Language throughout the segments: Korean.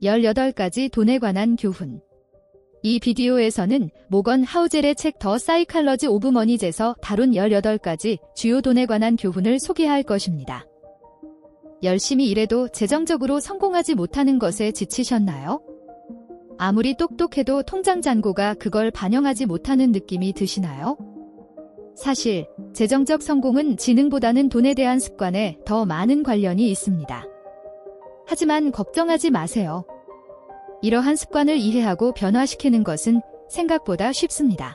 18가지 돈에 관한 교훈. 이 비디오에서는 모건 하우젤의 책 더 사이칼러지 오브 머니에서 다룬 18가지 주요 돈에 관한 교훈을 소개할 것입니다. 열심히 일해도 재정적으로 성공하지 못하는 것에 지치셨나요? 아무리 똑똑해도 통장 잔고가 그걸 반영하지 못하는 느낌이 드시나요? 사실 재정적 성공은 지능보다는 돈에 대한 습관에 더 많은 관련이 있습니다. 하지만 걱정하지 마세요. 이러한 습관을 이해하고 변화시키는 것은 생각보다 쉽습니다.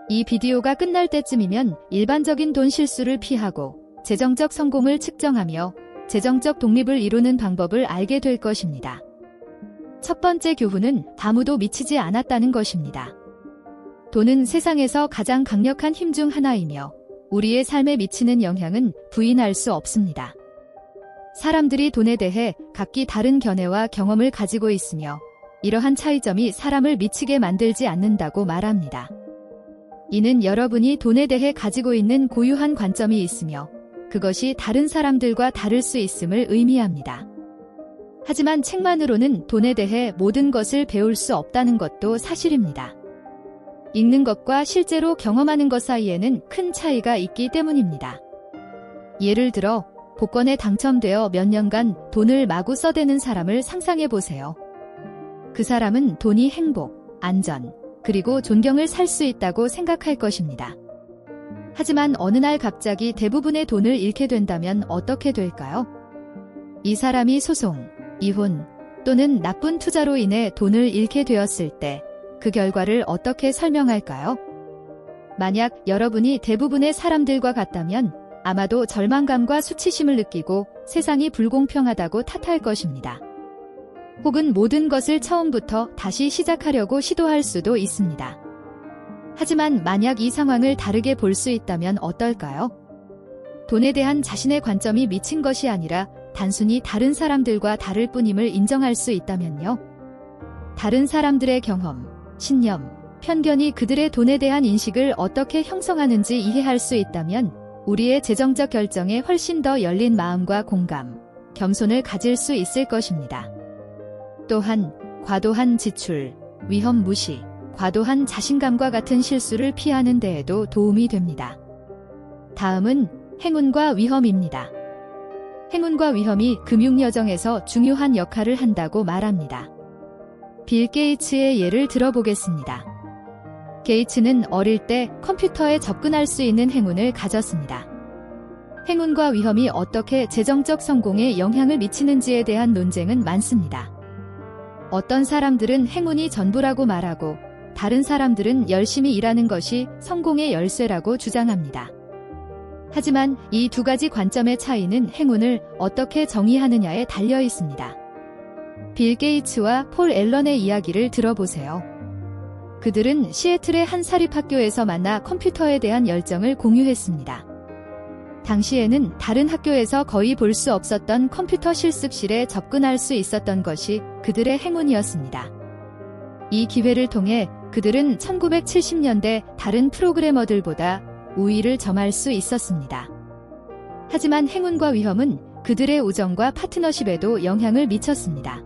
이 비디오가 끝날 때쯤이면 일반적인 돈 실수를 피하고 재정적 성공을 측정하며 재정적 독립을 이루는 방법을 알게 될 것입니다. 첫 번째 교훈은 아무도 미치지 않았다는 것입니다. 돈은 세상에서 가장 강력한 힘 중 하나이며 우리의 삶에 미치는 영향은 부인할 수 없습니다. 사람들이 돈에 대해 각기 다른 견해와 경험을 가지고 있으며 이러한 차이점이 사람을 미치게 만들지 않는다고 말합니다. 이는 여러분이 돈에 대해 가지고 있는 고유한 관점이 있으며 그것이 다른 사람들과 다를 수 있음을 의미합니다. 하지만 책만으로는 돈에 대해 모든 것을 배울 수 없다는 것도 사실입니다. 읽는 것과 실제로 경험하는 것 사이에는 큰 차이가 있기 때문입니다. 예를 들어 복권에 당첨되어 몇 년간 돈을 마구 써대는 사람을 상상해 보세요. 그 사람은 돈이 행복, 안전, 그리고 존경을 살 수 있다고 생각할 것입니다. 하지만 어느 날 갑자기 대부분의 돈을 잃게 된다면 어떻게 될까요? 이 사람이 소송, 이혼 또는 나쁜 투자로 인해 돈을 잃게 되었을 때 그 결과를 어떻게 설명할까요? 만약 여러분이 대부분의 사람들과 같다면 아마도 절망감과 수치심을 느끼고 세상이 불공평하다고 탓할 것입니다. 혹은 모든 것을 처음부터 다시 시작하려고 시도할 수도 있습니다. 하지만 만약 이 상황을 다르게 볼 수 있다면 어떨까요? 돈에 대한 자신의 관점이 미친 것이 아니라 단순히 다른 사람들과 다를 뿐임을 인정할 수 있다면요. 다른 사람들의 경험, 신념, 편견이 그들의 돈에 대한 인식을 어떻게 형성하는지 이해할 수 있다면 우리의 재정적 결정에 훨씬 더 열린 마음과 공감, 겸손을 가질 수 있을 것입니다. 또한 과도한 지출, 위험 무시, 과도한 자신감과 같은 실수를 피하는 데에도 도움이 됩니다. 다음은 행운과 위험입니다. 행운과 위험이 금융여정에서 중요한 역할을 한다고 말합니다. 빌 게이츠의 예를 들어보겠습니다. 게이츠는 어릴 때 컴퓨터에 접근할 수 있는 행운을 가졌습니다. 행운과 위험이 어떻게 재정적 성공에 영향을 미치는지에 대한 논쟁은 많습니다. 어떤 사람들은 행운이 전부라고 말하고 다른 사람들은 열심히 일하는 것이 성공의 열쇠라고 주장합니다. 하지만 이 두 가지 관점의 차이는 행운을 어떻게 정의하느냐에 달려 있습니다. 빌 게이츠와 폴 앨런의 이야기를 들어보세요. 그들은 시애틀의 한 사립학교에서 만나 컴퓨터에 대한 열정을 공유했습니다. 당시에는 다른 학교에서 거의 볼 수 없었던 컴퓨터 실습실에 접근할 수 있었던 것이 그들의 행운이었습니다. 이 기회를 통해 그들은 1970년대 다른 프로그래머들보다 우위를 점할 수 있었습니다. 하지만 행운과 위험은 그들의 우정과 파트너십에도 영향을 미쳤습니다.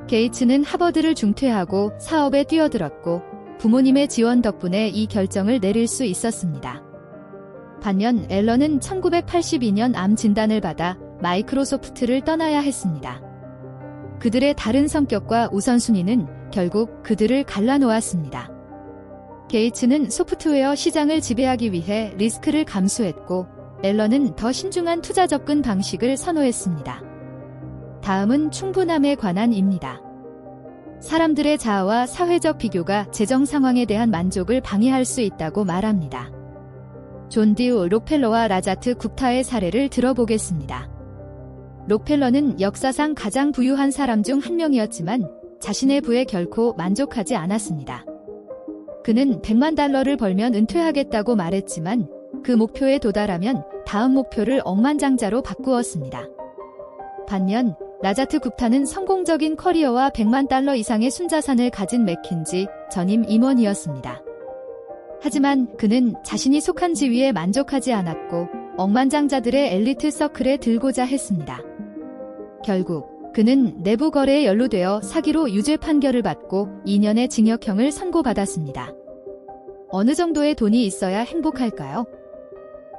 게이츠는 하버드를 중퇴하고 사업에 뛰어들었고 부모님의 지원 덕분에 이 결정을 내릴 수 있었습니다. 반면 앨런은 1982년 암 진단을 받아 마이크로소프트를 떠나야 했습니다. 그들의 다른 성격과 우선순위는 결국 그들을 갈라놓았습니다. 게이츠는 소프트웨어 시장을 지배하기 위해 리스크를 감수했고 앨런은 더 신중한 투자 접근 방식을 선호했습니다. 다음은 충분함에 관한입니다. 사람들의 자아와 사회적 비교가 재정 상황에 대한 만족을 방해할 수 있다고 말합니다. 존 디우 록펠러와 라자트 굽타의 사례를 들어보겠습니다. 록펠러는 역사상 가장 부유한 사람 중 한 명이었지만 자신의 부에 결코 만족하지 않았습니다. 그는 $100만 벌면 은퇴하겠다고 말했지만 그 목표에 도달하면 다음 목표를 억만장자로 바꾸었습니다. 반면 라자트 굽타는 성공적인 커리어와 $100만 이상의 순자산을 가진 맥킨지 전임 임원이었습니다. 하지만 그는 자신이 속한 지위에 만족하지 않았고 억만장자들의 엘리트 서클에 들고자 했습니다. 결국 그는 내부 거래에 연루되어 사기로 유죄 판결을 받고 2년의 징역형을 선고받았습니다. 어느 정도의 돈이 있어야 행복할까요?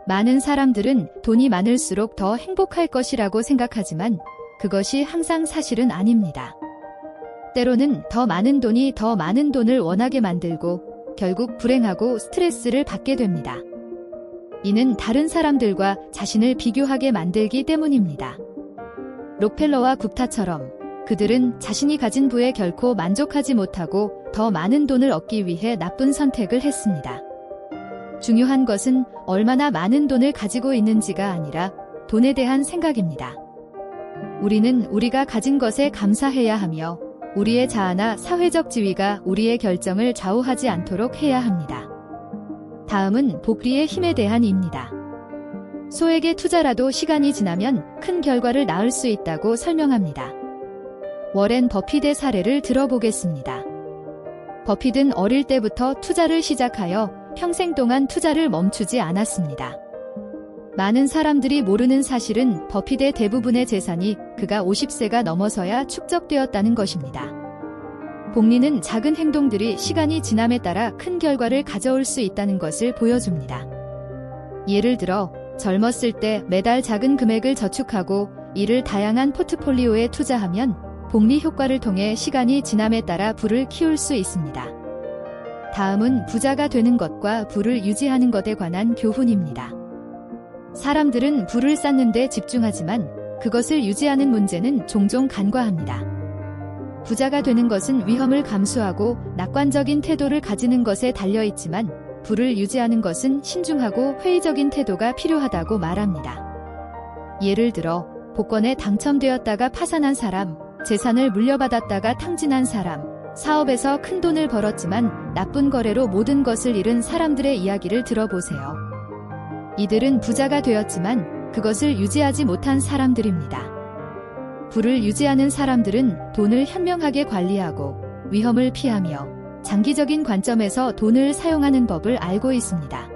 많은 사람들은 돈이 많을수록 더 행복할 것이라고 생각하지만 그것이 항상 사실은 아닙니다. 때로는 더 많은 돈이 더 많은 돈을 원하게 만들고 결국 불행하고 스트레스를 받게 됩니다. 이는 다른 사람들과 자신을 비교하게 만들기 때문입니다. 록펠러와 굽타처럼 그들은 자신이 가진 부에 결코 만족하지 못하고 더 많은 돈을 얻기 위해 나쁜 선택을 했습니다. 중요한 것은 얼마나 많은 돈을 가지고 있는지가 아니라 돈에 대한 생각입니다. 우리는 우리가 가진 것에 감사해야 하며 우리의 자아나 사회적 지위가 우리의 결정을 좌우하지 않도록 해야 합니다. 다음은 복리의 힘에 대한입니다. 소액의 투자라도 시간이 지나면 큰 결과를 낳을 수 있다고 설명합니다. 워렌 버핏의 사례를 들어보겠습니다. 버핏은 어릴 때부터 투자를 시작하여 평생 동안 투자를 멈추지 않았습니다. 많은 사람들이 모르는 사실은 버핏의 대부분의 재산이 그가 50세가 넘어서야 축적되었다는 것입니다. 복리는 작은 행동들이 시간이 지남에 따라 큰 결과를 가져올 수 있다는 것을 보여줍니다. 예를 들어 젊었을 때 매달 작은 금액을 저축하고 이를 다양한 포트폴리오에 투자하면 복리 효과를 통해 시간이 지남에 따라 부를 키울 수 있습니다. 다음은 부자가 되는 것과 부를 유지하는 것에 관한 교훈입니다. 사람들은 부를 쌓는 데 집중하지만 그것을 유지하는 문제는 종종 간과합니다. 부자가 되는 것은 위험을 감수하고 낙관적인 태도를 가지는 것에 달려있지만 부를 유지하는 것은 신중하고 회의적인 태도가 필요하다고 말합니다. 예를 들어 복권에 당첨되었다가 파산한 사람, 재산을 물려받았다가 탕진한 사람, 사업에서 큰 돈을 벌었지만 나쁜 거래로 모든 것을 잃은 사람들의 이야기를 들어보세요. 이들은 부자가 되었지만 그것을 유지하지 못한 사람들입니다. 부를 유지하는 사람들은 돈을 현명하게 관리하고 위험을 피하며 장기적인 관점에서 돈을 사용하는 법을 알고 있습니다.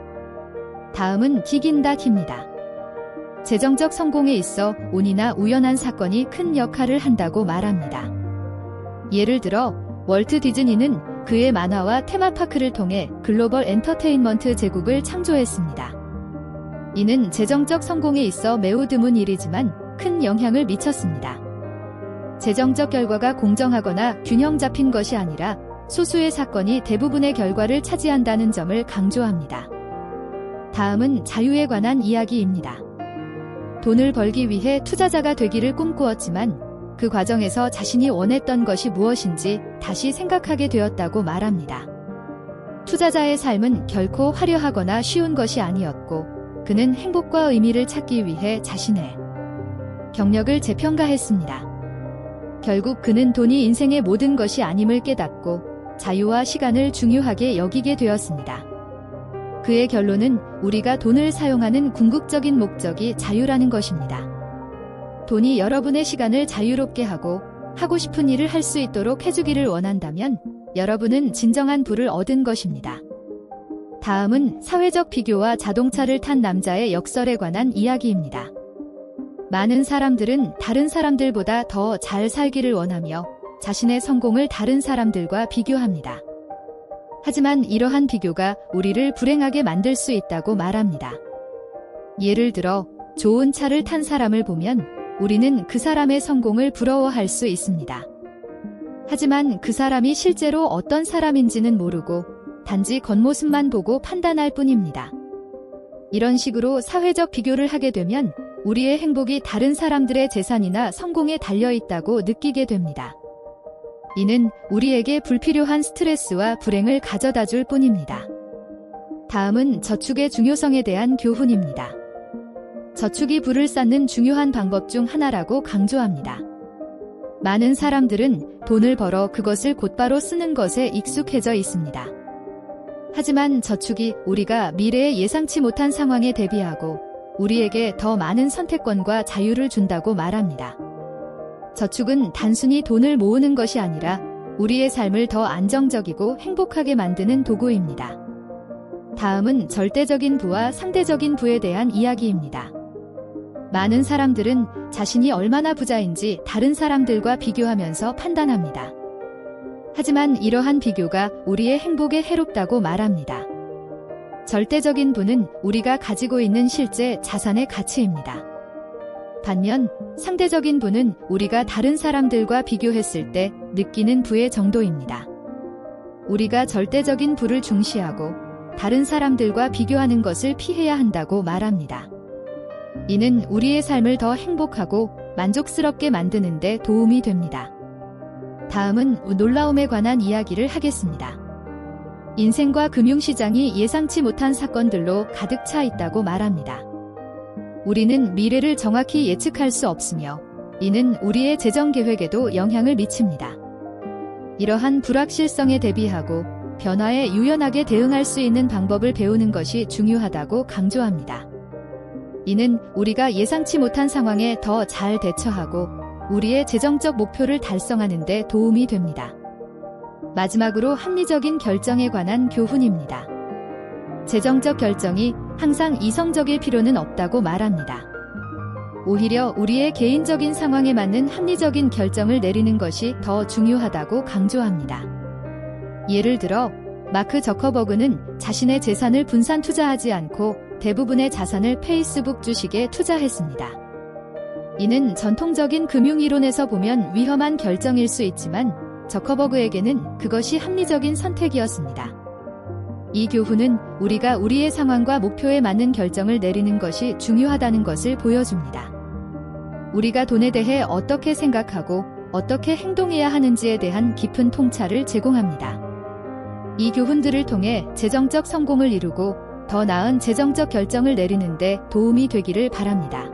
다음은 기긴닷입니다. 재정적 성공에 있어 운이나 우연한 사건이 큰 역할을 한다고 말합니다. 예를 들어 월트 디즈니는 그의 만화와 테마파크를 통해 글로벌 엔터테인먼트 제국을 창조했습니다. 이는 재정적 성공에 있어 매우 드문 일이지만 큰 영향을 미쳤습니다. 재정적 결과가 공정하거나 균형 잡힌 것이 아니라 소수의 사건이 대부분의 결과를 차지한다는 점을 강조합니다. 다음은 자유에 관한 이야기입니다. 돈을 벌기 위해 투자자가 되기를 꿈꾸었지만 그 과정에서 자신이 원했던 것이 무엇인지 다시 생각하게 되었다고 말합니다. 투자자의 삶은 결코 화려하거나 쉬운 것이 아니었고 그는 행복과 의미를 찾기 위해 자신의 경력을 재평가했습니다. 결국 그는 돈이 인생의 모든 것이 아님을 깨닫고 자유와 시간을 중요하게 여기게 되었습니다. 그의 결론은 우리가 돈을 사용하는 궁극적인 목적이 자유라는 것입니다. 돈이 여러분의 시간을 자유롭게 하고 싶은 일을 할 수 있도록 해주기를 원한다면 여러분은 진정한 부를 얻은 것입니다. 다음은 사회적 비교와 자동차를 탄 남자의 역설에 관한 이야기입니다. 많은 사람들은 다른 사람들보다 더 잘 살기를 원하며 자신의 성공을 다른 사람들과 비교합니다. 하지만 이러한 비교가 우리를 불행하게 만들 수 있다고 말합니다. 예를 들어 좋은 차를 탄 사람을 보면 우리는 그 사람의 성공을 부러워할 수 있습니다. 하지만 그 사람이 실제로 어떤 사람인지는 모르고 단지 겉모습만 보고 판단할 뿐입니다. 이런 식으로 사회적 비교를 하게 되면 우리의 행복이 다른 사람들의 재산이나 성공에 달려 있다고 느끼게 됩니다. 이는 우리에게 불필요한 스트레스와 불행을 가져다 줄 뿐입니다. 다음은 저축의 중요성에 대한 교훈입니다. 저축이 부를 쌓는 중요한 방법 중 하나라고 강조합니다. 많은 사람들은 돈을 벌어 그것을 곧바로 쓰는 것에 익숙해져 있습니다. 하지만 저축이 우리가 미래에 예상치 못한 상황에 대비하고 우리에게 더 많은 선택권과 자유를 준다고 말합니다. 저축은 단순히 돈을 모으는 것이 아니라 우리의 삶을 더 안정적이고 행복하게 만드는 도구입니다. 다음은 절대적인 부와 상대적인 부에 대한 이야기입니다. 많은 사람들은 자신이 얼마나 부자인지 다른 사람들과 비교하면서 판단합니다. 하지만 이러한 비교가 우리의 행복에 해롭다고 말합니다. 절대적인 부는 우리가 가지고 있는 실제 자산의 가치입니다. 반면 상대적인 부는 우리가 다른 사람들과 비교했을 때 느끼는 부의 정도입니다. 우리가 절대적인 부를 중시하고 다른 사람들과 비교하는 것을 피해야 한다고 말합니다. 이는 우리의 삶을 더 행복하고 만족스럽게 만드는 데 도움이 됩니다. 다음은 놀라움에 관한 이야기를 하겠습니다. 인생과 금융시장이 예상치 못한 사건들로 가득 차 있다고 말합니다. 우리는 미래를 정확히 예측할 수 없으며 이는 우리의 재정 계획에도 영향을 미칩니다. 이러한 불확실성에 대비하고 변화에 유연하게 대응할 수 있는 방법을 배우는 것이 중요하다고 강조합니다. 이는 우리가 예상치 못한 상황에 더 잘 대처하고 우리의 재정적 목표를 달성하는 데 도움이 됩니다. 마지막으로 합리적인 결정에 관한 교훈입니다. 재정적 결정이 항상 이성적일 필요는 없다고 말합니다. 오히려 우리의 개인적인 상황에 맞는 합리적인 결정을 내리는 것이 더 중요하다고 강조합니다. 예를 들어 마크 저커버그는 자신의 재산을 분산 투자하지 않고 대부분의 자산을 페이스북 주식에 투자했습니다. 이는 전통적인 금융이론에서 보면 위험한 결정일 수 있지만 저커버그에게는 그것이 합리적인 선택이었습니다. 이 교훈은 우리가 우리의 상황과 목표에 맞는 결정을 내리는 것이 중요하다는 것을 보여줍니다. 우리가 돈에 대해 어떻게 생각하고 어떻게 행동해야 하는지에 대한 깊은 통찰을 제공합니다. 이 교훈들을 통해 재정적 성공을 이루고 더 나은 재정적 결정을 내리는 데 도움이 되기를 바랍니다.